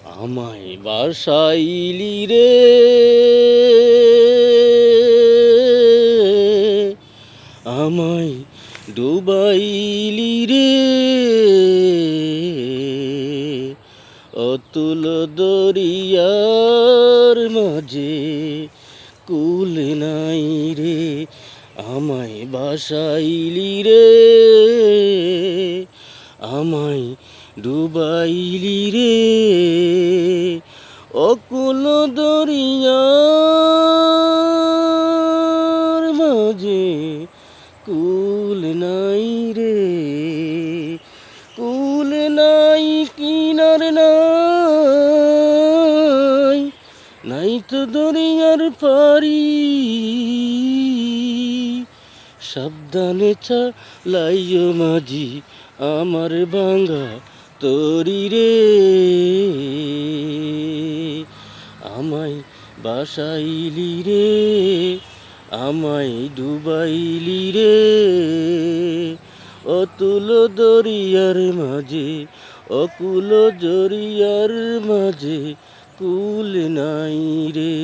আমায় বাসাইলি রে, আমায় ডুবাইলি রে, অতুল দরিয়ার মাঝে কুল নাই রে। আমায় বাসাইলি রে, আমায় ডুবাইলি রে, অকুল দরিয়ার মাঝে কুল নাই রে। কুল নাই, কিনার নাই, নাই তো দরিয়ার পারি। সাবধানে চালাইও মাঝি আমার ভাঙা তরি রে। আমায় বাসাইলি রে, আমায় ডুবাইলি রে, অতুল দরিয়ার মাঝে, অকুল দরিয়ার মাঝে কুল নাই রে।